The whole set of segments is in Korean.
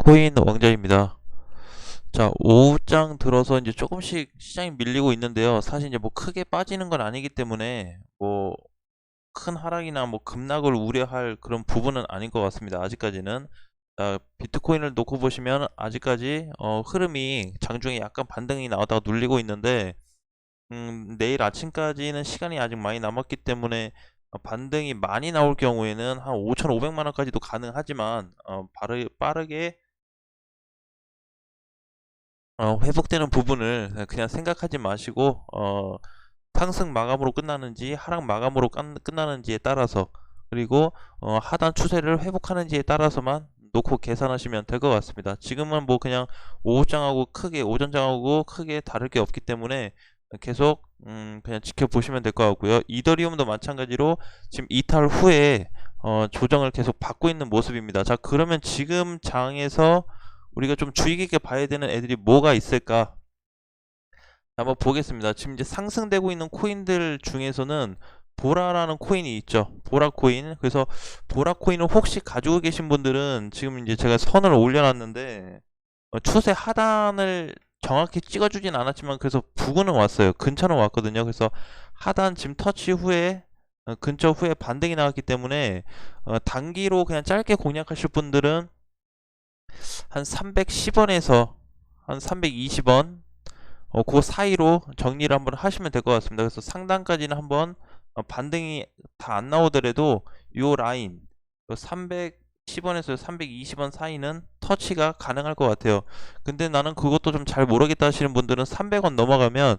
비트코인 왕자입니다. 자, 오후장 들어서 이제 조금씩 시장이 밀리고 있는데요. 사실 이제 뭐 크게 빠지는 건 아니기 때문에 뭐 큰 하락이나 뭐 급락을 우려할 그런 부분은 아닌 것 같습니다. 아직까지는. 비트코인을 놓고 보시면 아직까지 흐름이 장중에 약간 반등이 나왔다가 눌리고 있는데 내일 아침까지는 시간이 아직 많이 남았기 때문에 반등이 많이 나올 경우에는 한 5,500만 원까지도 가능하지만 빠르게 회복되는 부분을 그냥 생각하지 마시고 상승 마감으로 끝나는지 하락 마감으로 끝나는지에 따라서, 그리고 하단 추세를 회복하는지에 따라서만 놓고 계산하시면 될 것 같습니다. 지금은 뭐 그냥 오전장하고 크게 다를 게 없기 때문에 계속 그냥 지켜보시면 될 것 같고요. 이더리움도 마찬가지로 지금 이탈 후에 조정을 계속 받고 있는 모습입니다. 자, 그러면 지금 장에서 우리가 좀 주의 깊게 봐야 되는 애들이 뭐가 있을까 한번 보겠습니다. 지금 이제 상승되고 있는 코인들 중에서는 보라라는 코인이 있죠. 보라 코인. 그래서 보라 코인을 혹시 가지고 계신 분들은 지금 이제 제가 선을 올려놨는데 추세 하단을 정확히 찍어주진 않았지만 그래서 부근은 왔어요. 근처는 왔거든요. 그래서 하단 지금 터치 후에 근처 후에 반등이 나왔기 때문에 단기로 그냥 짧게 공략하실 분들은 한 310원에서 한 320원 그 사이로 정리를 한번 하시면 될 것 같습니다. 그래서 상단까지는 한번 반등이 다 안 나오더라도 요 라인 310원에서 320원 사이는 터치가 가능할 것 같아요. 근데 나는 그것도 좀 잘 모르겠다 하시는 분들은 300원 넘어가면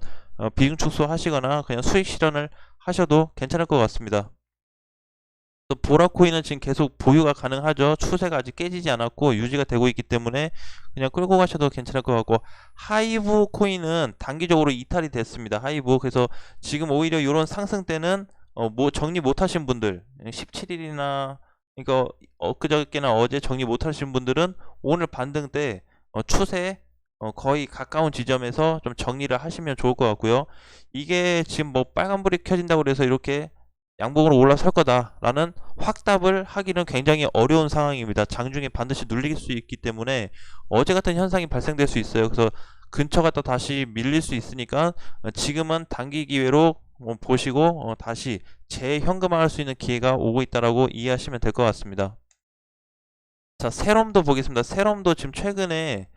비중 축소 하시거나 그냥 수익 실현을 하셔도 괜찮을 것 같습니다. 또 보라코인은 지금 계속 보유가 가능하죠. 추세가 아직 깨지지 않았고 유지가 되고 있기 때문에 그냥 끌고 가셔도 괜찮을 것 같고, 하이브 코인은 단기적으로 이탈이 됐습니다. 하이브. 그래서 지금 오히려 이런 상승 때는 뭐 정리 못 하신 분들 17일이나 이거 엊그저께나 어제 정리 못 하신 분들은 오늘 반등 때 추세 거의 가까운 지점에서 좀 정리를 하시면 좋을 것 같고요. 이게 지금 뭐 빨간불이 켜진다고 그래서 이렇게 양봉으로 올라설 거다라는 확답을 하기는 굉장히 어려운 상황입니다. 장중에 반드시 눌릴 수 있기 때문에 어제 같은 현상이 발생될 수 있어요. 그래서 근처 갔다 다시 밀릴 수 있으니까 지금은 단기 기회로 보시고 다시 재현금화할 수 있는 기회가 오고 있다라고 이해하시면 될 것 같습니다. 자, 세럼도 보겠습니다. 세럼도 지금 최근에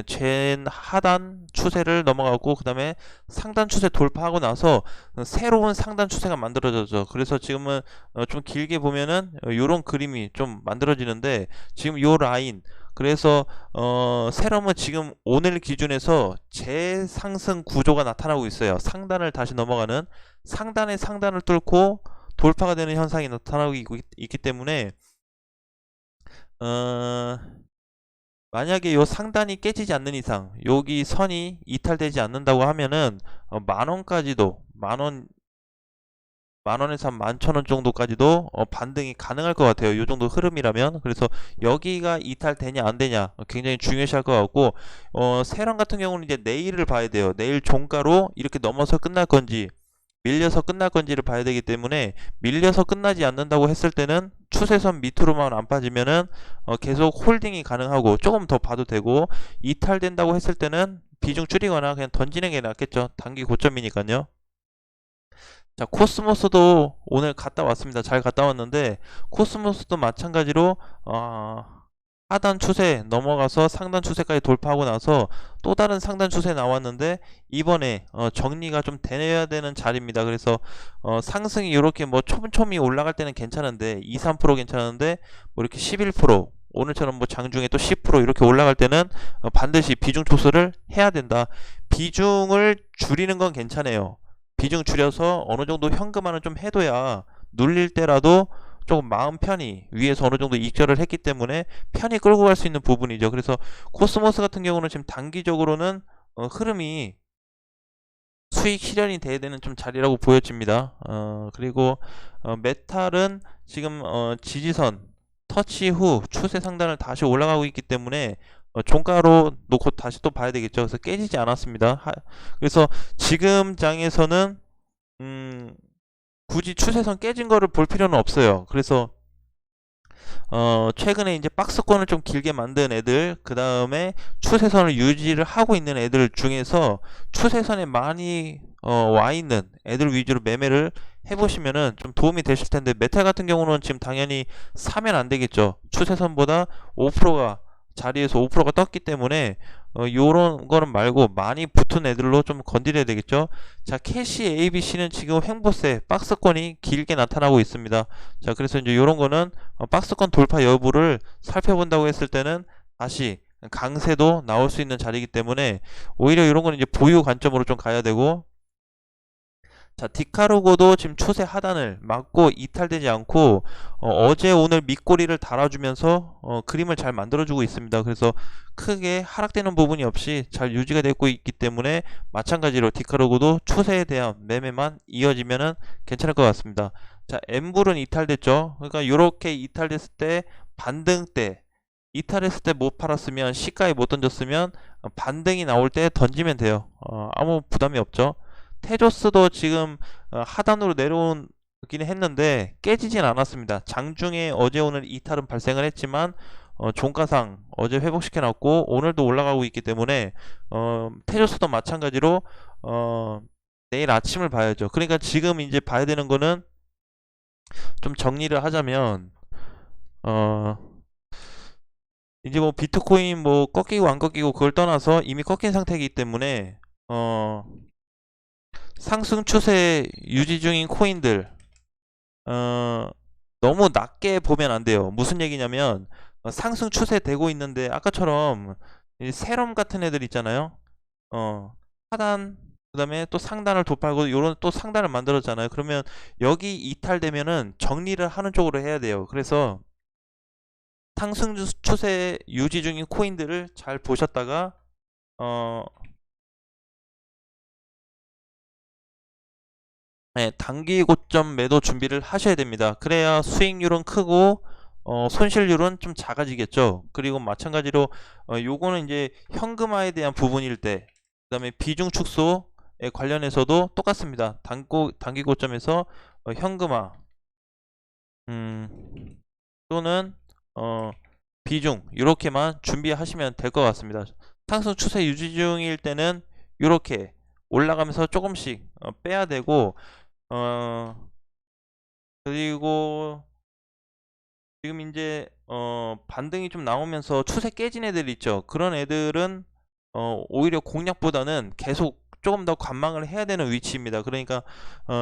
젠 하단 추세를 넘어가고 그 다음에 상단 추세 돌파하고 나서 새로운 상단 추세가 만들어졌죠. 그래서 지금은 좀 길게 보면은 요런 그림이 좀 만들어지는데 지금 요 라인, 그래서 세럼은 지금 오늘 기준에서 재상승 구조가 나타나고 있어요. 상단을 다시 넘어가는, 상단의 상단을 뚫고 돌파가 되는 현상이 나타나고 있기 때문에 어, 만약에 요 상단이 깨지지 않는 이상, 여기 선이 이탈되지 않는다고 하면은 만원까지도, 만원에서 한 11,000원 정도까지도 반등이 가능할 것 같아요. 요 정도 흐름이라면. 그래서 여기가 이탈되냐 안 되냐 굉장히 중요시할 것 같고, 세랑 같은 경우는 이제 내일을 봐야 돼요. 내일 종가로 이렇게 넘어서 끝날 건지 밀려서 끝날 건지를 봐야 되기 때문에, 밀려서 끝나지 않는다고 했을 때는 추세선 밑으로만 안 빠지면은 계속 홀딩이 가능하고 조금 더 봐도 되고, 이탈된다고 했을 때는 비중 줄이거나 그냥 던지는 게 낫겠죠. 단기 고점이니까요. 자, 코스모스도 오늘 갔다 왔습니다. 잘 갔다 왔는데 코스모스도 마찬가지로 하단 추세 넘어가서 상단 추세까지 돌파하고 나서 또 다른 상단 추세 나왔는데 이번에 정리가 좀 돼야 되는 자리입니다. 그래서 상승이 이렇게 뭐 촘촘히 올라갈 때는 괜찮은데 2, 3% 괜찮은데 뭐 이렇게 11% 오늘처럼 뭐 장중에 또 10% 이렇게 올라갈 때는 반드시 비중 축소를 해야 된다. 비중을 줄이는 건 괜찮아요. 비중 줄여서 어느 정도 현금화는 좀 해둬야 눌릴 때라도 조금 마음 편히, 위에서 어느 정도 익절을 했기 때문에 편히 끌고 갈 수 있는 부분이죠. 그래서 코스모스 같은 경우는 지금 단기적으로는 흐름이 수익 실현이 돼야 되는 좀 자리라고 보여집니다. 그리고 메탈은 지금 지지선 터치 후 추세 상단을 다시 올라가고 있기 때문에 종가로 놓고 다시 또 봐야 되겠죠. 그래서 깨지지 않았습니다. 그래서 지금 장에서는 굳이 추세선 깨진 거를 볼 필요는 없어요. 그래서 최근에 이제 박스권을 좀 길게 만든 애들, 그 다음에 추세선을 유지를 하고 있는 애들 중에서 추세선에 많이 와 있는 애들 위주로 매매를 해보시면은 좀 도움이 되실 텐데, 메탈 같은 경우는 지금 당연히 사면 안 되겠죠. 추세선보다 5%가 자리에서 5%가 떴기 때문에 요런 거는 말고 많이 붙은 애들로 좀 건드려야 되겠죠. 자, 캐시 ABC는 지금 횡보세 박스권이 길게 나타나고 있습니다. 자, 그래서 이제 요런 거는 박스권 돌파 여부를 살펴본다고 했을 때는 다시 강세도 나올 수 있는 자리이기 때문에 오히려 이런 거는 이제 보유 관점으로 좀 가야 되고, 자, 디카르고도 지금 추세 하단을 막고 이탈되지 않고 제 오늘 밑꼬리를 달아주면서 그림을 잘 만들어주고 있습니다. 그래서 크게 하락되는 부분이 없이 잘 유지가 되고 있기 때문에 마찬가지로 디카르고도 추세에 대한 매매만 이어지면은 괜찮을 것 같습니다. 자, 엠불은 이탈됐죠. 그러니까 이렇게 이탈됐을 때, 반등 때 이탈했을 때 못 팔았으면, 시가에 못 던졌으면 반등이 나올 때 던지면 돼요. 아무 부담이 없죠. 테조스도 지금 하단으로 내려오긴 했는데 깨지진 않았습니다. 장중에 어제 오늘 이탈은 발생을 했지만 종가상 어제 회복시켜 놨고 오늘도 올라가고 있기 때문에 테조스도 마찬가지로 내일 아침을 봐야죠. 그러니까 지금 이제 봐야 되는 거는, 좀 정리를 하자면 이제 뭐 비트코인 뭐 꺾이고 안 꺾이고 그걸 떠나서 이미 꺾인 상태이기 때문에 상승 추세 유지 중인 코인들 너무 낮게 보면 안 돼요. 무슨 얘기냐면 상승 추세 되고 있는데 아까처럼 이 세럼 같은 애들 있잖아요. 하단 그다음에 또 상단을 돌파하고 요런 또 상단을 만들었잖아요. 그러면 여기 이탈되면은 정리를 하는 쪽으로 해야 돼요. 그래서 상승 추세 유지 중인 코인들을 잘 보셨다가 네, 단기 고점 매도 준비를 하셔야 됩니다. 그래야 수익률은 크고 손실률은 좀 작아지겠죠. 그리고 마찬가지로 요거는 이제 현금화에 대한 부분일 때, 그 다음에 비중 축소에 관련해서도 똑같습니다. 단기 고점에서 현금화 또는 비중 이렇게만 준비하시면 될 것 같습니다. 상승 추세 유지 중일 때는 이렇게 올라가면서 조금씩 빼야 되고, 그리고 지금 이제 반등이 좀 나오면서 추세 깨진 애들 있죠. 그런 애들은 오히려 공략보다는 계속 조금 더 관망을 해야 되는 위치입니다. 그러니까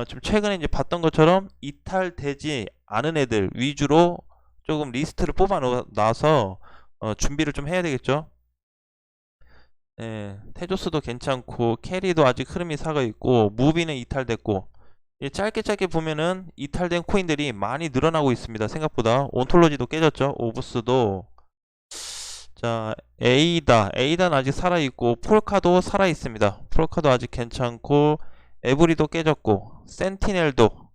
좀 최근에 이제 봤던 것처럼 이탈되지 않은 애들 위주로 조금 리스트를 뽑아 놔서 준비를 좀 해야 되겠죠. 예, 테조스도 괜찮고 캐리도 아직 흐름이 살아 있고 무비는 이탈됐고, 짧게 보면은 이탈된 코인들이 많이 늘어나고 있습니다. 생각보다 온톨로지도 깨졌죠. 오브스도. 자, 에이다는 아직 살아있고 폴카도 살아있습니다. 폴카도 아직 괜찮고 에브리도 깨졌고 센티넬도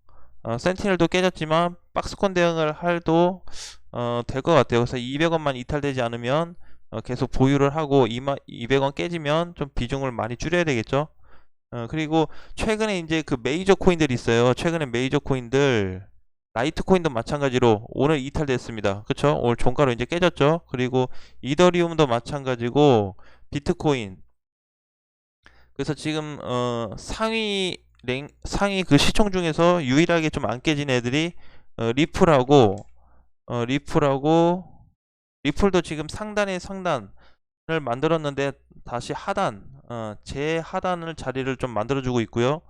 깨졌지만 박스권 대응을 할도 될 것 같아요. 그래서 200원만 이탈되지 않으면 계속 보유를 하고 200원 깨지면 좀 비중을 많이 줄여야 되겠죠. 그리고 최근에 이제 그 메이저 코인들이 있어요. 최근에 메이저 코인들, 라이트 코인도 마찬가지로 오늘 이탈됐습니다. 그쵸? 오늘 종가로 이제 깨졌죠. 그리고 이더리움도 마찬가지고 비트코인. 그래서 지금 상위 그 시총 중에서 유일하게 좀 안 깨진 애들이 리플하고 리플도 지금 상단을 만들었는데 다시 재하단을 자리를 좀 만들어주고 있고요.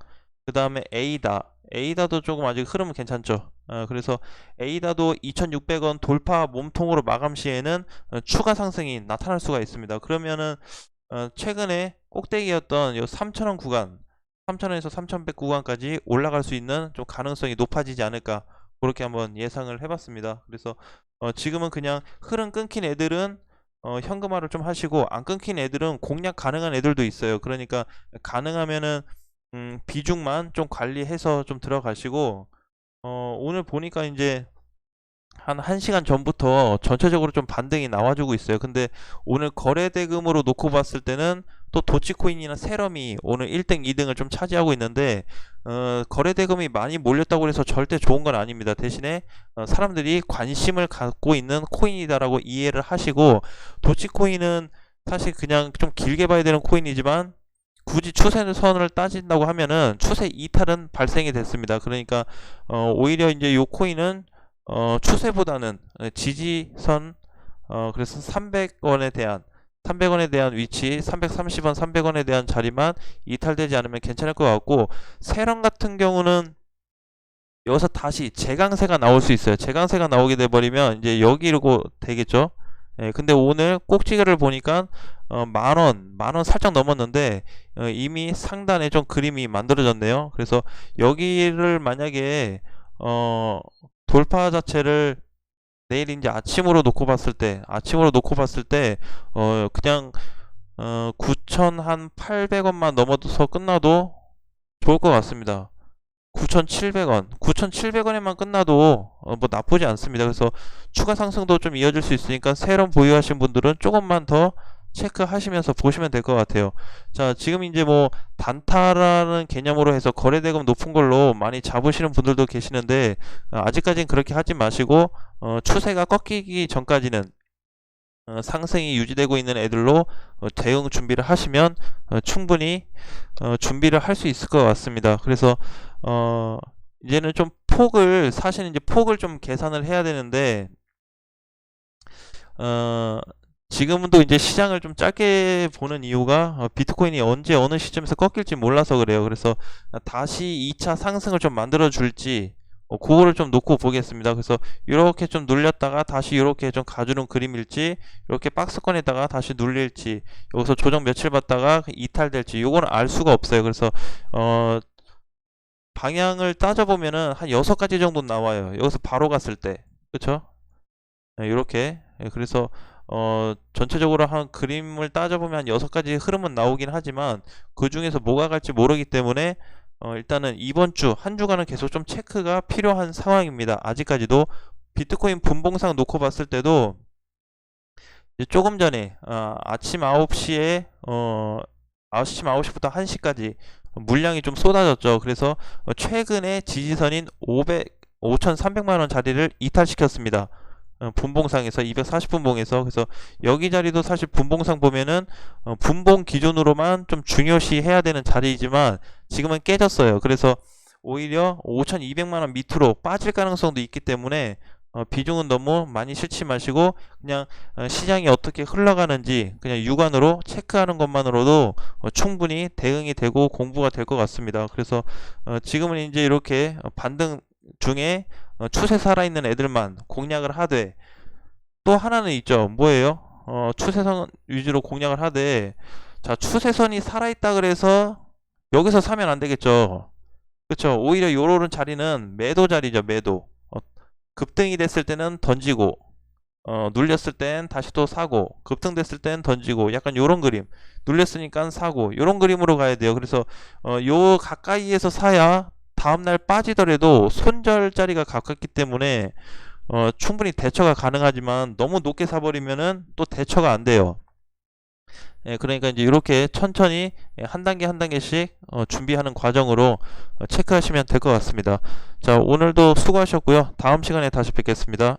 그 다음에 에이다도 조금 아직 흐름은 괜찮죠. 그래서 에이다도 2600원 돌파 몸통으로 마감 시에는 추가 상승이 나타날 수가 있습니다. 그러면은 최근에 꼭대기였던 요 3000원 구간, 3000원에서 3100 구간까지 올라갈 수 있는 좀 가능성이 높아지지 않을까, 그렇게 한번 예상을 해봤습니다. 그래서 지금은 그냥 흐름 끊긴 애들은 현금화를 좀 하시고, 안 끊긴 애들은 공략 가능한 애들도 있어요. 그러니까 가능하면은 비중만 좀 관리해서 좀 들어가시고, 오늘 보니까 이제 한 1시간 전부터 전체적으로 좀 반등이 나와주고 있어요. 근데 오늘 거래 대금으로 놓고 봤을 때는 또 도치코인이나 세럼이 오늘 1등, 2등을 좀 차지하고 있는데 거래 대금이 많이 몰렸다고 해서 절대 좋은 건 아닙니다. 대신에 사람들이 관심을 갖고 있는 코인이다라고 이해를 하시고, 도치코인은 사실 그냥 좀 길게 봐야 되는 코인이지만 굳이 추세선을 따진다고 하면은 추세 이탈은 발생이 됐습니다. 그러니까 오히려 이제 요 코인은 추세보다는 지지선, 그래서 300원에 대한 위치, 330원, 300원에 대한 자리만 이탈되지 않으면 괜찮을 것 같고, 세럼 같은 경우는 여기서 다시 재강세가 나올 수 있어요. 재강세가 나오게 돼버리면 이제 여기로 되겠죠. 예, 근데 오늘 꼭지를 보니까 만원 살짝 넘었는데 이미 상단에 좀 그림이 만들어졌네요. 그래서 여기를 만약에 돌파 자체를 내일 이제 아침으로 놓고 봤을 때, 그냥 9,800원만 넘어서 끝나도 좋을 것 같습니다. 9,700원에만 끝나도 뭐 나쁘지 않습니다. 그래서 추가 상승도 좀 이어질 수 있으니까 세럼 보유하신 분들은 조금만 더 체크하시면서 보시면 될 것 같아요. 자, 지금 이제 뭐 단타라는 개념으로 해서 거래대금 높은 걸로 많이 잡으시는 분들도 계시는데 아직까지는 그렇게 하지 마시고 추세가 꺾이기 전까지는 상승이 유지되고 있는 애들로 대응 준비를 하시면 충분히 준비를 할 수 있을 것 같습니다. 그래서 이제는 좀 사실은 이제 폭을 좀 계산을 해야 되는데 지금은 또 이제 시장을 좀 짧게 보는 이유가 비트코인이 언제 어느 시점에서 꺾일지 몰라서 그래요. 그래서 다시 2차 상승을 좀 만들어 줄지 그거를 좀 놓고 보겠습니다. 그래서 이렇게 좀 눌렸다가 다시 이렇게 좀 가주는 그림일지, 이렇게 박스권에다가 다시 눌릴지, 여기서 조정 며칠 받다가 이탈될지, 이거는 알 수가 없어요. 그래서 방향을 따져보면은 한 6가지 정도 나와요. 여기서 바로 갔을 때, 그쵸? 이렇게. 그래서 전체적으로 한 그림을 따져보면 한 6가지 흐름은 나오긴 하지만 그 중에서 뭐가 갈지 모르기 때문에 일단은 이번 주 한 주간은 계속 좀 체크가 필요한 상황입니다. 아직까지도 비트코인 분봉상 놓고 봤을 때도 이제 조금 전에 아침 9시에 아침 9시부터 1시까지 물량이 좀 쏟아졌죠. 그래서 최근에 지지선인 5,300만원 자리를 이탈시켰습니다. 분봉상에서 240분봉에서. 그래서 여기 자리도 사실 분봉상 보면은 분봉 기준으로만 좀 중요시 해야 되는 자리이지만 지금은 깨졌어요. 그래서 오히려 5,200만원 밑으로 빠질 가능성도 있기 때문에 비중은 너무 많이 실지 마시고 그냥 시장이 어떻게 흘러가는지 그냥 육안으로 체크하는 것만으로도 충분히 대응이 되고 공부가 될 것 같습니다. 그래서 지금은 이제 이렇게 반등 중에 추세 살아있는 애들만 공략을 하되, 또 하나는 있죠. 뭐예요? 추세선 위주로 공략을 하되, 자, 추세선이 살아있다 그래서 여기서 사면 안 되겠죠. 그쵸? 오히려 요런 자리는 매도 자리죠. 매도. 급등이 됐을 때는 던지고, 눌렸을 땐 다시 또 사고, 급등됐을 땐 던지고, 약간 요런 그림. 눌렸으니까 사고, 요런 그림으로 가야 돼요. 그래서 요 가까이에서 사야 다음날 빠지더라도 손절자리가 가깝기 때문에 충분히 대처가 가능하지만 너무 높게 사버리면은 또 대처가 안 돼요. 예, 그러니까 이제 이렇게 천천히 한 단계 한 단계씩 준비하는 과정으로 체크하시면 될 것 같습니다. 자, 오늘도 수고하셨고요. 다음 시간에 다시 뵙겠습니다.